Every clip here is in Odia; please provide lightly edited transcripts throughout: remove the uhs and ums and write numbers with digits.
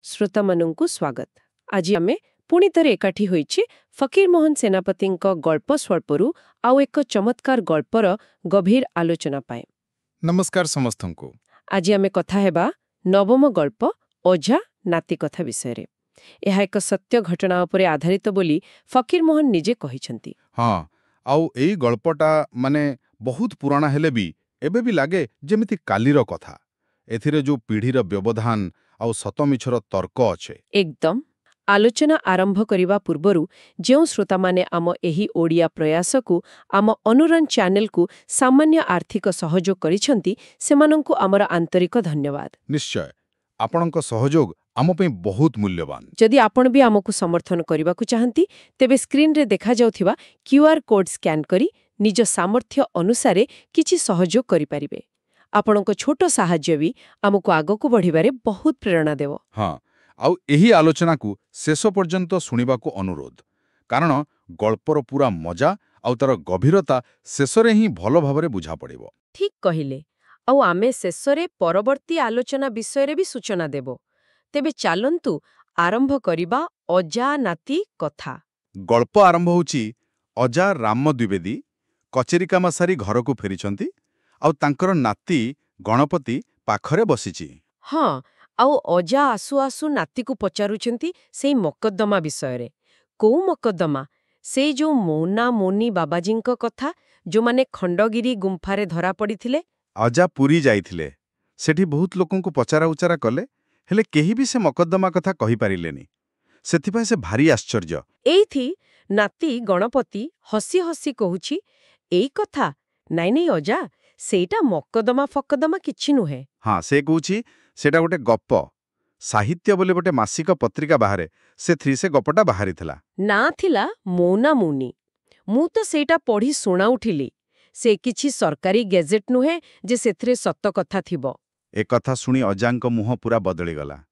श्रोतामनଙ୍କୁ स्वागत। आज आमे पुणी ଥରେ एकाठी होईछि फकीर मोहन सेनापतिଙ୍କ गल्प स्वल्परू आउ एक चमत्कार गल्पर गभीर आलोचना पाए। नमस्कार समस्तंको। आज आमे कथा हेबा नवम गल्प ओझा नाती कथा विषय। यह एक सत्य घटना उपरे आधारित बोली फकीर मोहन निजे कहिसंती। हाँ, आउ एई गल्पटा माने बहुत पुराना हेले भी एबे भी लागे जेमिति कालीर कथा। एथिरे जो पीढ़ीर व्यवधान आउ सतमिछर तर्क अच्छे। एकदम आलोचना आरंभ करिवा पूर्वरु जेउ श्रोता माने आम एही ओडिया प्रयास को आम अनुरन चैनल को सामान्य आर्थिक सहयोग करिसंती सेमानंकु हमर आंतरिक धन्यवाद। निश्चय आपणक सहयोग आम पे बहुत मूल्यवान। जदि आपण भी आमको समर्थन करने चाहती तेबे स्क्रीन रे देखा जाउथिबा क्यूआर कोड स्कैन करी निज सामर्थ्य अनुसारे किछि सहयोग करि परिबे। आपणको छोटो साहाय्य भी आमको आगको बढ़िबारे बहुत प्रेरणा देव। हाँ, आउ एही आलोचना को शेष पर्यंत सुनिबा को अनुरोध, कारण गल्पर पूरा मजा आउ तार गभीरता शेषरे ही भलो भाबरे बुझा पड़िबो। ठीक कहिले। आउ आमे शेषरे परवर्ती आलोचना विषय रे भी सूचना देबो। तेबे चालंतु आरंभ करिबा अजा नाती कथा। गल्प आरंभ होची अजा राम द्विवेदी कचेरी काम सारी घर को फेरिछंती आउ तांकर नाती गणपति पाखरे बसिची। हाँ, आउ अजा आसु आसु नाती को पचारुचंती सेई मकद्दमा विषय रे। को मकद्दमा? से जो मौना मौनी बाबाजींक कथा जो माने खंडगिरी गुंफारे धरा पड़िथिले। अजा पुरी जाइथिले। सेठी बहुत लोकंकु पचारा उचारा कले, हेले केही भी से मकद्दमा कथा कहि पारिलेनी। सेथिपाई से भारी आश्चर्य। एइथि नाती गणपति हसी हसी कहुछि एई कथा नाई नाई अजा सेटा मकद्दमा फकद्दमा किछि नुहे। हाँ, से कहूछि सेटा गोटे गप साहित्य बोले गोटे मासिक पत्रिका बाहरे से गपटा बाहरी थिला। ना थिला मौना मौनी। मु तो सेटा पढ़ी सुना उठिली। से किछि सरकारी गैजेट नुहे जे सेथरे सत्य कथा थिबो। ए कथा सुनी अजांक मुह पूरा बदली गला।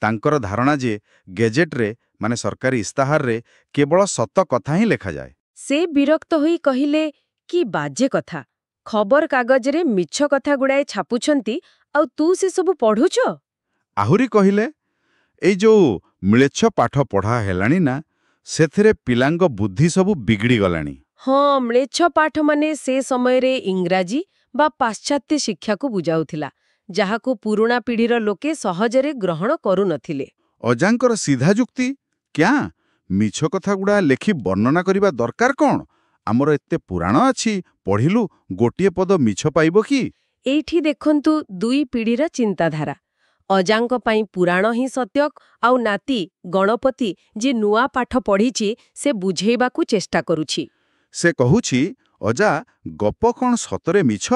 तांकर धारणा जे गैजेट रे माने सरकारी इस्ताहार रे केवल सत्य कथा ही लेखा जाए। से विरक्त होई कहिले कि बाजे कथा खबर कागज रे मिछ कथा गुड़ाए छापुछंती आउ तू से सब पढ़ुछ। आहुरी कहिले एई जो मिलेच्छ पाठ पढ़ा हेलानी ना सेथरे पिलांग बुद्धि सब बिगड़ी गलानी। हाँ, म्लेच्छ पाठ माने से समय रे इंग्राजी बा पाश्चात्य शिक्षा को बुझाउथिला जहाको पुरुणा पीढ़ीर लोके सहजरे ग्रहण करू नथिले। अजांकर सीधा जुक्ति क्या मिछ कथा गुड़ा लेखि वर्णना करिबा दरकार कोन? आमर एते पुराण अछि पढ़िलु गोटिए पद मिछ पाइबो कि? एइठी देखंतु दुई पीढ़ीर चिंताधारा। अजांक पाई पुराण ही सत्य आउ नाती गणपति जे नुआ पाठ पढ़िछि से बुझेइबाकू चेष्टा करूछि। से कहुछि अजा गप कोन सतरे मिछ?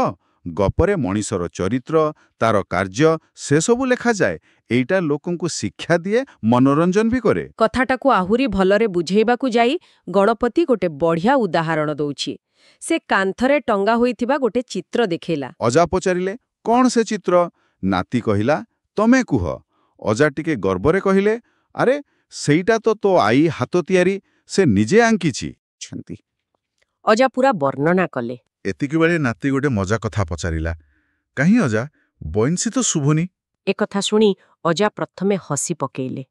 गपरे मनीषर चरित्र तार कार्य से सबु लेखा जाए। एइटा लोकंकु शिक्षा दिए मनोरंजन भी करे। कथाटाकू आहुरी भलरे बुझेइबाकू जाई गणपति गोटे बढ़िया उदाहरण दउछि। से कांथरे टंगा होइथिबा गोटे चित्र देखेला। अजा पचारिले कोन से चित्र? नाती कहिला तमे कुह। अजा टिके गर्वरे कहिले अरे सेइटा तो आई हाथ तियारी से निजे आंकिछि छंती। अजा पूरा वर्णना कले। एतिकी बेले नाती गोटे मजा कथा पचारिला कहीं अजा बइनसी तो शुभनी। ए कथा सुनी अजा प्रथमे हसी पकेइले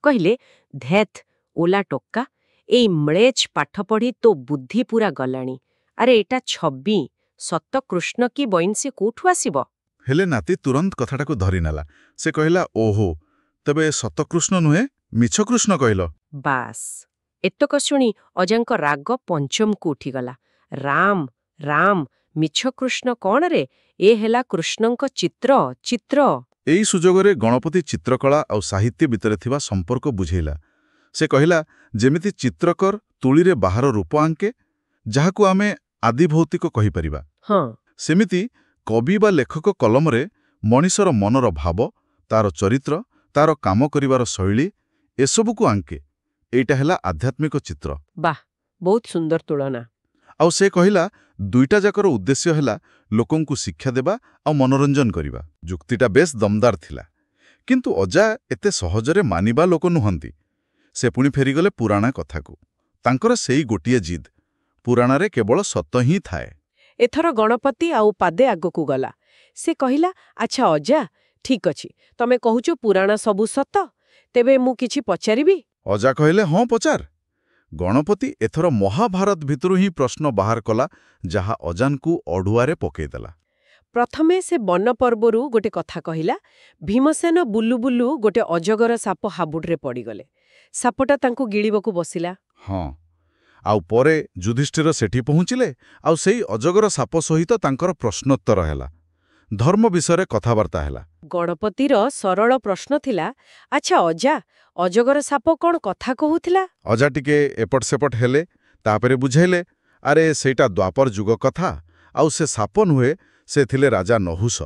कहिले धैथ ओला टोक्का एई म्लेच्छ पाठ पढ़ी तो बुद्धि पूरा गलाणी। अरे एटा छब्बी सत कृष्ण की बइनसी कोठु आसीबो? हेले नाती तुरंत कथाटाकू धरी नेला। से कहिला ओहो तबे सतकृष्ण नुहे मिछ कृष्ण कहिलो। बास एतक शुणी अजांक राग पंचमकू उठिगला। राम राम मिछ कृष्ण कौन रे? ए हेला कृष्णंक चित्र चित्र। एई सुजोगरे गणपति चित्रकला और साहित्य भितरे थिबा संपर्क बुझेला। से कहिला जेमिति चित्रकर तुलीरे बाहर रूप आंके जहाकू आमे आदि भौतिक कहि परिबा। हाँ, सेमिति कवि बा लेखक कलमरे मनीषर मनर भाव तार चरित्र तार काम करिवार शैली एसबुकू आंके। एइटा हेला आध्यात्मिक चित्र। वाह बहुत सुंदर तुलना। आउ से कहिला दुईटा जाकर उद्देश्य हेला लोकंकु शिक्षा देबा आ मनोरंजन करिबा। जुक्तिटा बेस दमदार थिला किंतु अजा एते सहजरे मानिबा लोक नुहंती। से पुणी फेरीगले पुराणा कथाकू। तांकर सेई गोटिए जिद पुराणारे केवल सत ही थाए। एथर गणपति आउ पादे आगकू गला। से कहिला अच्छा अजा ठीक अछि तमे कहूचो पुराण सबु सत ତେବେ ମୁଁ କିଛି ପଚାରିବି? ଅଜା କହିଲେ, ହଁ ପଚାର। ଗଣପତି ଏଥର ମହାଭାରତ ଭିତରୁ ହିଁ ପ୍ରଶ୍ନ ବାହାର କଲା, ଯାହା ଅଜାଙ୍କୁ ଅଡୁଆରେ ପକେଇଦେଲା। ପ୍ରଥମେ ସେ ବନ ପର୍ବରୁ ଗୋଟେ କଥା କହିଲା। ଭୀମସେନ ବୁଲୁ ବୁଲୁ ଗୋଟେ ଅଜଗର ସାପ ହାବୁଡରେ ପଡ଼ିଗଲେ। ସାପଟା ତାଙ୍କୁ ଗିଳିବାକୁ ବସିଲା। ହଁ, ଆଉ ପରେ ଯୁଧିଷ୍ଠିର ସେଠି ପହଞ୍ଚିଲେ, ଆଉ ସେଇ ଅଜଗର ସାପ ସହିତ ତାଙ୍କର ପ୍ରଶ୍ନୋତ୍ତର ହେଲା। ଧର୍ମ ବିଷୟରେ କଥାବାର୍ତ୍ତା ହେଲା। ଗଣପତିର ସରଳ ପ୍ରଶ୍ନ ଥିଲା, ଆଚ୍ଛା ଅଜା, ଅଜଗର ସାପ କ'ଣ କଥା କହୁଥିଲା? ଅଜା ଟିକେ ଏପଟ ସେପଟ ହେଲେ, ତାପରେ ବୁଝାଇଲେ, ଆରେ ସେଇଟା ଦ୍ୱାପର ଯୁଗ କଥା, ଆଉ ସେ ସାପ ନୁହେଁ, ସେ ଥିଲେ ରାଜା ନହୁଷ।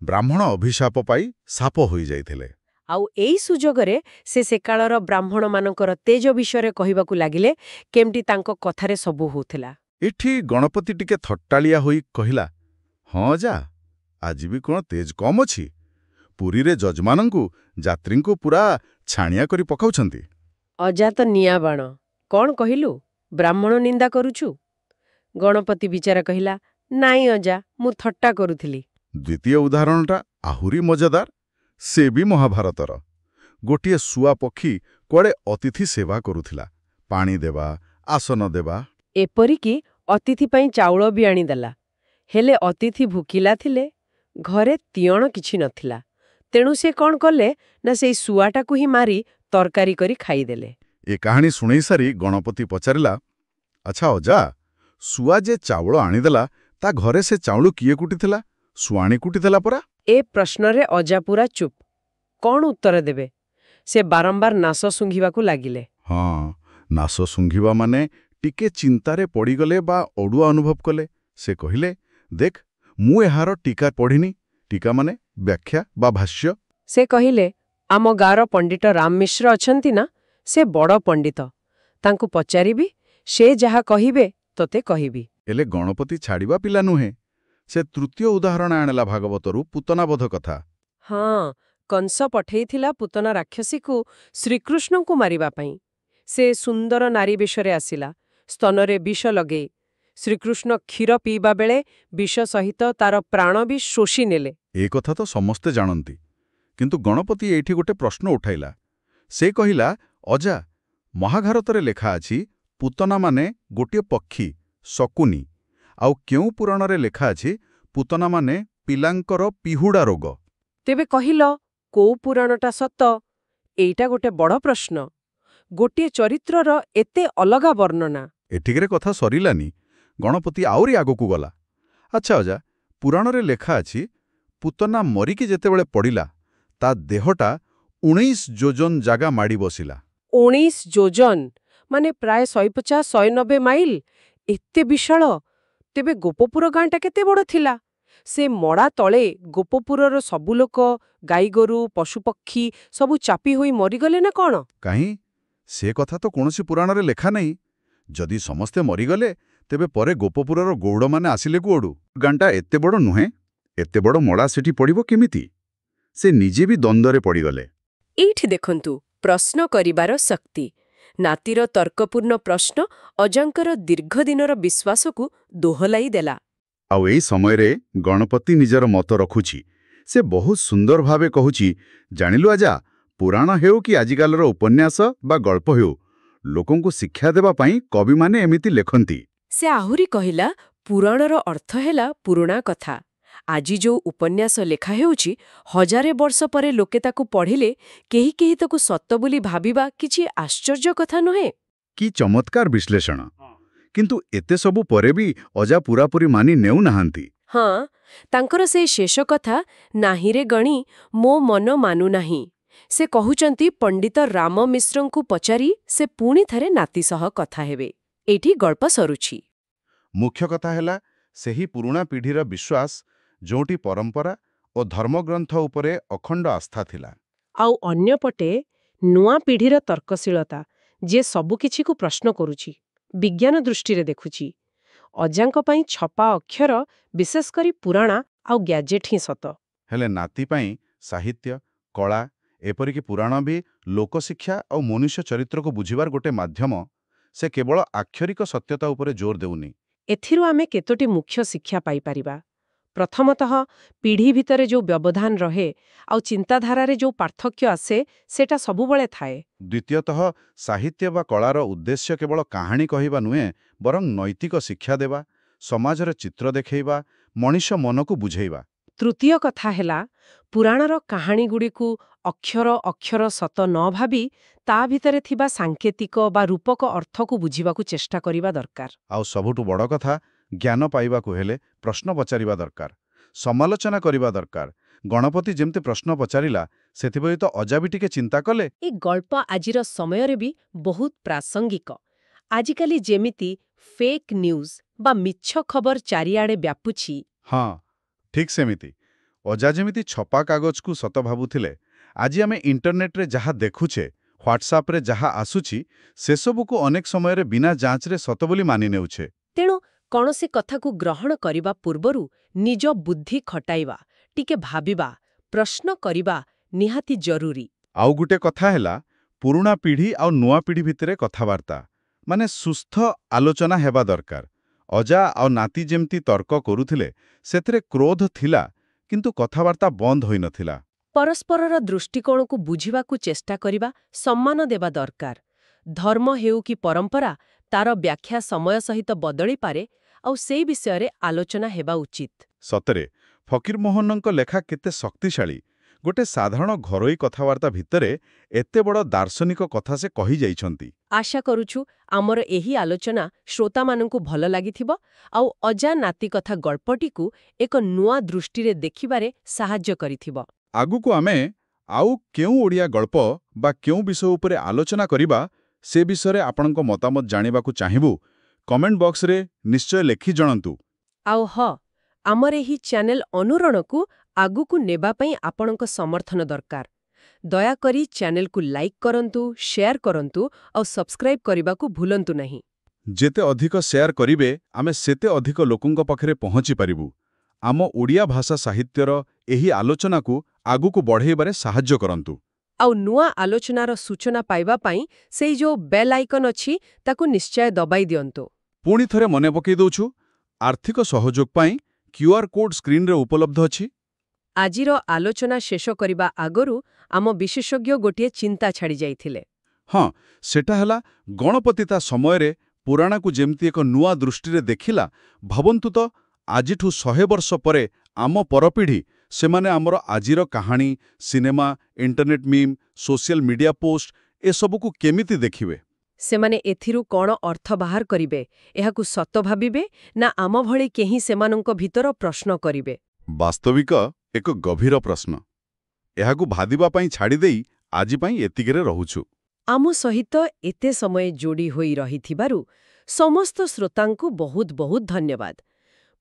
ବ୍ରାହ୍ମଣ ଅଭିଶାପ ପାଇ ସାପ ହୋଇଯାଇଥିଲେ। ଆଉ ଏଇ ସୁଯୋଗରେ ସେ ସେକାଳର ବ୍ରାହ୍ମଣମାନଙ୍କର ତେଜ ବିଷୟରେ କହିବାକୁ ଲାଗିଲେ, କେମିତି ତାଙ୍କ କଥାରେ ସବୁ ହଉଥିଲା। ଏଠି ଗଣପତି ଟିକେ ଥଟ୍ଟାଳିଆ ହୋଇ କହିଲା, ହଁ ଅଜା, ଆଜି ବି କ'ଣ ତେଜ କମ୍ ଅଛି? ପୁରୀରେ ଯଜମାନଙ୍କୁ, ଯାତ୍ରୀଙ୍କୁ ପୁରା ଛାଣିଆ କରି ପକାଉଛନ୍ତି। ଅଜା ତ ନିଆଁ ବାଣ। କ'ଣ କହିଲୁ? ବ୍ରାହ୍ମଣ ନିନ୍ଦା କରୁଛୁ? ଗଣପତି ବିଚାରା କହିଲା, ନାଇଁ ଅଜା, ମୁଁ ଥଟ୍ଟା କରୁଥିଲି। ଦ୍ୱିତୀୟ ଉଦାହରଣଟା ଆହୁରି ମଜାଦାର। ସେ ବି ମହାଭାରତର। ଗୋଟିଏ ଶୁଆ ପକ୍ଷୀ କୁଆଡ଼େ ଅତିଥି ସେବା କରୁଥିଲା। ପାଣି ଦେବା, ଆସନ ଦେବା। ଏପରିକି ଅତିଥି ପାଇଁ ଚାଉଳ ବି ଆଣିଦେଲା। ହେଲେ ଅତିଥି ଭୁକିଲା ଥିଲେ, ଘରେ ତିଅଣ କିଛି ନଥିଲା। ତେଣୁ ସେ କ'ଣ କଲେ ନା ସେଇ ଶୁଆଟାକୁ ହିଁ ମାରି ତରକାରୀ କରି ଖାଇଦେଲେ। ଏ କାହାଣୀ ଶୁଣେଇ ସାରି ଗଣପତି ପଚାରିଲା, ଆଚ୍ଛା ଅଜା, ଶୁଆ ଯେ ଚାଉଳ ଆଣିଦେଲା, ତା ଘରେ ସେ ଚାଉଳ କିଏ କୁଟିଥିଲା? ଶୁଆଣି କୁଟିଥିଲା ପରା? ଏ ପ୍ରଶ୍ନରେ ଅଜା ପୁରା ଚୁପ୍। କ'ଣ ଉତ୍ତର ଦେବେ? ସେ ବାରମ୍ବାର ନାଶ ଶୁଙ୍ଘିବାକୁ ଲାଗିଲେ। ହଁ, ନାଶ ଶୁଙ୍ଘିବା ମାନେ ଟିକେ ଚିନ୍ତାରେ ପଡ଼ିଗଲେ ବା ଅଡୁଆ ଅନୁଭବ କଲେ। ସେ କହିଲେ, ଦେଖ, ମୁଁ ଏହାର ଟୀକା ପଢ଼ିନି। ଟୀକା ମାନେ ବ୍ୟାଖ୍ୟା ବା ଭାଷ୍ୟ। ସେ କହିଲେ, ଆମ ଗାଁର ପଣ୍ଡିତ ରାମ ମିଶ୍ର ଅଛନ୍ତି ନା, ସେ ବଡ଼ ପଣ୍ଡିତ। ତାଙ୍କୁ ପଚାରିବି, ସେ ଯାହା କହିବେ ତତେ କହିବି। ହେଲେ ଗଣପତି ଛାଡ଼ିବା ପିଲା ନୁହେଁ। ସେ ତୃତୀୟ ଉଦାହରଣ ଆଣିଲା ଭାଗବତରୁ ପୂତନାବଧ କଥା। ହଁ, କଂସ ପଠେଇଥିଲା ପୂତନା ରାକ୍ଷସୀକୁ ଶ୍ରୀକୃଷ୍ଣଙ୍କୁ ମାରିବା ପାଇଁ। ସେ ସୁନ୍ଦର ନାରୀ ବେଶରେ ଆସିଲା, ସ୍ତନରେ ବିଷ ଲଗେଇ। ଶ୍ରୀକୃଷ୍ଣ କ୍ଷୀର ପିଇବା ବେଳେ ବିଷ ସହିତ ତାର ପ୍ରାଣ ବି ଶୋଷି ନେଲେ। ଏ କଥା ତ ସମସ୍ତେ ଜାଣନ୍ତି, କିନ୍ତୁ ଗଣପତି ଏଇଠି ଗୋଟେ ପ୍ରଶ୍ନ ଉଠାଇଲା। ସେ କହିଲା, ଅଜା, ମହାଭାରତରେ ଲେଖା ଅଛି ପୂତନାମାନେ ଗୋଟିଏ ପକ୍ଷୀ, ଶକୁନି। ଆଉ କେଉଁ ପୁରାଣରେ ଲେଖା ଅଛି ପୂତନାମାନେ ପିଲାଙ୍କର ପିହୁଡ଼ା ରୋଗ? ତେବେ କହିଲ, କୋଉ ପୁରାଣଟା ସତ? ଏଇଟା ଗୋଟେ ବଡ଼ ପ୍ରଶ୍ନ। ଗୋଟିଏ ଚରିତ୍ରର ଏତେ ଅଲଗା ବର୍ଣ୍ଣନା। ଏଠିକରେ କଥା ସରିଲାନି। ଗଣପତି ଆହୁରି ଆଗକୁ ଗଲା। ଆଚ୍ଛା ଅଜା, ପୁରାଣରେ ଲେଖା ଅଛି ପୂତନା ମରିକି ଯେତେବେଳେ ପଡ଼ିଲା, ତା ଦେହଟା 19 ଯୋଜନ ଜାଗା ମାଡ଼ି ବସିଲା। 19 ଯୋଜନ ମାନେ ପ୍ରାୟ 150-190 ମାଇଲ। ଏତେ ବିଶାଳ! ତେବେ ଗୋପପୁର ଗାଁଟା କେତେ ବଡ଼ ଥିଲା? ସେ ମଡ଼ା ତଳେ ଗୋପପୁରର ସବୁ ଲୋକ, ଗାଈଗୋରୁ, ପଶୁପକ୍ଷୀ ସବୁ ଚାପି ହୋଇ ମରିଗଲେ ନା କ'ଣ? କାହିଁ, ସେ କଥା ତ କୌଣସି ପୁରାଣରେ ଲେଖା ନାହିଁ। ଯଦି ସମସ୍ତେ ମରିଗଲେ, ତେବେ ପରେ ଗୋପପୁରର ଗୌଡ଼ମାନେ ଆସିଲେ କୁଆଡ଼ୁ? ଗାଁଟା ଏତେ ବଡ଼ ନୁହେଁ, ଏତେ ବଡ଼ ମଡ଼ା ସେଠି ପଡ଼ିବ କେମିତି? ସେ ନିଜେ ବି ଦ୍ୱନ୍ଦ୍ୱରେ ପଡ଼ିଗଲେ। ଏଇଠି ଦେଖନ୍ତୁ ପ୍ରଶ୍ନ କରିବାର ଶକ୍ତି। ନାତିର ତର୍କପୂର୍ଣ୍ଣ ପ୍ରଶ୍ନ ଅଜାଙ୍କର ଦୀର୍ଘଦିନର ବିଶ୍ୱାସକୁ ଦୋହଲାଇ ଦେଲା। ଆଉ ଏଇ ସମୟରେ ଗଣପତି ନିଜର ମତ ରଖୁଛି। ସେ ବହୁତ ସୁନ୍ଦର ଭାବେ କହୁଛି, ଜାଣିଲୁ ଆଜା, ପୁରାଣ ହେଉ କି ଆଜିକାଲିର ଉପନ୍ୟାସ ବା ଗଳ୍ପ ହେଉ, ଲୋକଙ୍କୁ ଶିକ୍ଷା ଦେବା ପାଇଁ କବିମାନେ ଏମିତି ଲେଖନ୍ତି। ସେ ଆହୁରି କହିଲା, ପୁରାଣର ଅର୍ଥ ହେଲା ପୁରୁଣା କଥା। ଆଜି ଯୋଉ ଉପନ୍ୟାସ ଲେଖା ହେଉଛି, 1000 ବର୍ଷ ପରେ ଲୋକେ ତାକୁ ପଢ଼ିଲେ କେହି କେହି ତାକୁ ସତ ବୋଲି ଭାବିବା କିଛି ଆଶ୍ଚର୍ଯ୍ୟ କଥା ନୁହେଁ। କି ଚମତ୍କାର ବିଶ୍ଳେଷଣ! କିନ୍ତୁ ଏତେ ସବୁ ପରେ ବି ଅଜା ପୂରାପୂରି ମାନି ନେଉନାହାନ୍ତି। ହଁ, ତାଙ୍କର ସେଇ ଶେଷ କଥା, ନାହିଁରେ ଗଣି ମୋ ମନ ମାନୁନାହିଁ। ସେ କହୁଛନ୍ତି ପଣ୍ଡିତ ରାମ ମିଶ୍ରଙ୍କୁ ପଚାରି ସେ ପୁଣି ଥରେ ନାତି ସହ କଥା ହେବେ। ଏଇଠି ଗଳ୍ପ ସରୁଛି। ମୁଖ୍ୟ କଥା ହେଲା ସେହି ପୁରୁଣା ପିଢ଼ିର ବିଶ୍ୱାସ, ଯେଉଁଠି ପରମ୍ପରା ଓ ଧର୍ମଗ୍ରନ୍ଥ ଉପରେ ଅଖଣ୍ଡ ଆସ୍ଥା ଥିଲା। ଆଉ ଅନ୍ୟପଟେ ନୂଆ ପିଢ଼ିର ତର୍କଶୀଳତା, ଯିଏ ସବୁକିଛିକୁ ପ୍ରଶ୍ନ କରୁଛି, ବିଜ୍ଞାନ ଦୃଷ୍ଟିରେ ଦେଖୁଛି। ଅଜାଙ୍କ ପାଇଁ ଛପା ଅକ୍ଷର, ବିଶେଷ କରି ପୁରାଣ ଆଉ ଗ୍ୟାଜେଟ୍ ହିଁ ସତ। ହେଲେ ନାତି ପାଇଁ ସାହିତ୍ୟ, କଳା, ଏପରିକି ପୁରାଣ ବି ଲୋକଶିକ୍ଷା ଆଉ ମନୁଷ୍ୟ ଚରିତ୍ରକୁ ବୁଝିବାର ଗୋଟେ ମାଧ୍ୟମ। ସେ କେବଳ ଆକ୍ଷରିକ ସତ୍ୟତା ଉପରେ ଜୋର ଦେଉନି। ଏଥିରୁ ଆମେ କେତୋଟି ମୁଖ୍ୟ ଶିକ୍ଷା ପାଇପାରିବା। ପ୍ରଥମତଃ ପିଢ଼ି ଭିତରେ ଯେଉଁ ବ୍ୟବଧାନ ରହେ ଆଉ ଚିନ୍ତାଧାରାରେ ଯେଉଁ ପାର୍ଥକ୍ୟ ଆସେ ସେଟା ସବୁବେଳେ ଥାଏ। ଦ୍ୱିତୀୟତଃ ସାହିତ୍ୟ ବା କଳାର ଉଦ୍ଦେଶ୍ୟ କେବଳ କାହାଣୀ କହିବା ନୁହେଁ, ବରଂ ନୈତିକ ଶିକ୍ଷା ଦେବା, ସମାଜର ଚିତ୍ର ଦେଖାଇବା, ମଣିଷ ମନକୁ ବୁଝେଇବା। ତୃତୀୟ କଥା ହେଲା ପୁରାଣର କାହାଣୀଗୁଡ଼ିକୁ ଅକ୍ଷର ଅକ୍ଷର ସତ ନ ଭାବି ତା ଭିତରେ ଥିବା ସାଙ୍କେତିକ ବା ରୂପକ ଅର୍ଥକୁ ବୁଝିବାକୁ ଚେଷ୍ଟା କରିବା ଦରକାର। ଆଉ ସବୁଠୁ ବଡ଼ କଥା, ଜ୍ଞାନ ପାଇବାକୁ ହେଲେ ପ୍ରଶ୍ନ ପଚାରିବା ଦରକାର, ସମାଲୋଚନା କରିବା ଦରକାର। ଗଣପତି ଯେମିତି ପ୍ରଶ୍ନ ପଚାରିଲା, ସେଥିପାଇଁ ତ ଅଜା ବି ଟିକେ ଚିନ୍ତା କଲେ। ଏ ଗଳ୍ପ ଆଜିର ସମୟରେ ବି ବହୁତ ପ୍ରାସଙ୍ଗିକ। ଆଜିକାଲି ଯେମିତି ଫେକ୍ ନ୍ୟୁଜ୍ ବା ମିଛ ଖବର ଚାରିଆଡ଼େ ବ୍ୟାପୁଛି। ହଁ, ଠିକ୍ ସେମିତି। ଅଜା ଯେମିତି ଛପା କାଗଜକୁ ସତ ଭାବୁଥିଲେ, ଆଜି ଆମେ ଇଣ୍ଟରନେଟ୍ରେ ଯାହା ଦେଖୁଛେ, ହ୍ୱାଟ୍ସଆପ୍ରେ ଯାହା ଆସୁଛି, ସେସବୁକୁ ଅନେକ ସମୟରେ ବିନା ଯାଞ୍ଚରେ ସତ ବୋଲି ମାନି ନେଉଛେ। ତେଣୁ କୌଣସି କଥାକୁ ଗ୍ରହଣ କରିବା ପୂର୍ବରୁ ନିଜ ବୁଦ୍ଧି ଖଟାଇବା, ଟିକେ ଭାବିବା, ପ୍ରଶ୍ନ କରିବା ନିହାତି ଜରୁରୀ। ଆଉ ଗୋଟେ କଥା ହେଲା, ପୁରୁଣା ପିଢ଼ି ଆଉ ନୂଆ ପିଢ଼ି ଭିତରେ କଥାବାର୍ତ୍ତା, ମାନେ ସୁସ୍ଥ ଆଲୋଚନା ହେବା ଦରକାର। ଅଜା ଆଉ ନାତି ଯେମିତି ତର୍କ କରୁଥିଲେ, ସେଥିରେ କ୍ରୋଧ ଥିଲା, କିନ୍ତୁ କଥାବାର୍ତ୍ତା ବନ୍ଦ ହୋଇନଥିଲା। ପରସ୍ପରର ଦୃଷ୍ଟିକୋଣକୁ ବୁଝିବାକୁ ଚେଷ୍ଟା କରିବା, ସମ୍ମାନ ଦେବା ଦରକାର। ଧର୍ମ ହେଉ କି ପରମ୍ପରା, ତାର ବ୍ୟାଖ୍ୟା ସମୟ ସହିତ ବଦଳିପାରେ, ଆଉ ସେଇ ବିଷୟରେ ଆଲୋଚନା ହେବା ଉଚିତ। ସତରେ, ଫକୀରମୋହନଙ୍କ ଲେଖା କେତେ ଶକ୍ତିଶାଳୀ। ଗୋଟେ ସାଧାରଣ ଘରୋଇ କଥାବାର୍ତ୍ତା ଭିତରେ ଏତେ ବଡ଼ ଦାର୍ଶନିକ କଥା ସେ କହିଯାଇଛନ୍ତି। ଆଶା କରୁଛୁ ଆମର ଏହି ଆଲୋଚନା ଶ୍ରୋତାମାନଙ୍କୁ ଭଲ ଲାଗିଥିବ ଆଉ ଅଜା ନାତି କଥା ଗଳ୍ପଟିକୁ ଏକ ନୂଆ ଦୃଷ୍ଟିରେ ଦେଖିବାରେ ସାହାଯ୍ୟ କରିଥିବ। ଆଗକୁ ଆମେ ଆଉ କେଉଁ ଓଡ଼ିଆ ଗଳ୍ପ ବା କେଉଁ ବିଷୟ ଉପରେ ଆଲୋଚନା କରିବା, ସେ ବିଷୟରେ ଆପଣଙ୍କ ମତାମତ ଜାଣିବାକୁ ଚାହିଁବୁ। କମେଣ୍ଟ ବକ୍ସରେ ନିଶ୍ଚୟ ଲେଖି ଜଣାନ୍ତୁ। ଆଉ ଆମର ଏହି ଚ୍ୟାନେଲ ଅନୁରଣକୁ ଆଗକୁ ନେବା ପାଇଁ ଆପଣଙ୍କ ସମର୍ଥନ ଦରକାର। ଦୟାକରି ଚ୍ୟାନେଲକୁ ଲାଇକ୍ କରନ୍ତୁ, ସେୟାର କରନ୍ତୁ ଆଉ ସବସ୍କ୍ରାଇବ୍ କରିବାକୁ ଭୁଲନ୍ତୁ ନାହିଁ। ଯେତେ ଅଧିକ ସେୟାର କରିବେ, ଆମେ ସେତେ ଅଧିକ ଲୋକଙ୍କ ପାଖରେ ପହଞ୍ଚି ପାରିବୁ। ଆମ ଓଡ଼ିଆ ଭାଷା ସାହିତ୍ୟର ଏହି ଆଲୋଚନାକୁ ଆଗକୁ ବଢ଼ାଇବାରେ ସାହାଯ୍ୟ କରନ୍ତୁ। ଆଉ ନୂଆ ଆଲୋଚନାର ସୂଚନା ପାଇବା ପାଇଁ ସେଇ ଯୋଉ ବେଲ୍ ଆଇକନ୍ ଅଛି, ତାକୁ ନିଶ୍ଚୟ ଦବାଇ ଦିଅନ୍ତୁ। ପୁଣି ଥରେ ମନେ ପକାଇ ଦେଉଛୁ, ଆର୍ଥିକ ସହଯୋଗ ପାଇଁ କ୍ୟୁଆର୍ କୋଡ୍ ସ୍କ୍ରିନ୍ରେ ଉପଲବ୍ଧ ଅଛି। ଆଜିର ଆଲୋଚନା ଶେଷ କରିବା ଆଗରୁ ଆମ ବିଶେଷଜ୍ଞ ଗୋଟିଏ ଚିନ୍ତା ଛାଡ଼ି ଯାଇଥିଲେ। ହଁ, ସେଟା ହେଲା ଗଣପତି ତା ସମୟରେ ପୁରାଣକୁ ଯେମିତି ଏକ ନୂଆ ଦୃଷ୍ଟିରେ ଦେଖିଲା। ଭାବନ୍ତୁ ତ, ଆଜିଠୁ 100 ବର୍ଷ ପରେ ଆମ ପରପିଢ଼ି, ସେମାନେ ଆମର ଆଜିର କାହାଣୀ, cinema, internet meme, social media post ଏସବୁକୁ କେମିତି ଦେଖିବେ? ସେମାନେ ଏଥିରୁ କ'ଣ ଅର୍ଥ ବାହାର କରିବେ? ଏହାକୁ ସତ ଭାବିବେ ନା ଆମ ଭଳି କେହି ସେମାନଙ୍କ ଭିତର ପ୍ରଶ୍ନ କରିବେ? ବାସ୍ତବିକ ଏକ ଗଭୀର ପ୍ରଶ୍ନ। ଏହାକୁ ଭାବିବା ପାଇଁ ଛାଡ଼ିଦେଇ ଆଜି ପାଇଁ ଏତିକିରେ ରହୁଛୁ। ଆମ ସହିତ ଏତେ ସମୟ ଯୋଡ଼ି ହୋଇ ରହିଥିବାରୁ ସମସ୍ତ ଶ୍ରୋତାଙ୍କୁ ବହୁତ ବହୁତ ଧନ୍ୟବାଦ।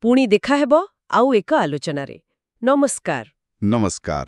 ପୁଣି ଦେଖାହେବ ଆଉ ଏକ ଆଲୋଚନାରେ। ନମସ୍କାର। ନମସ୍କାର।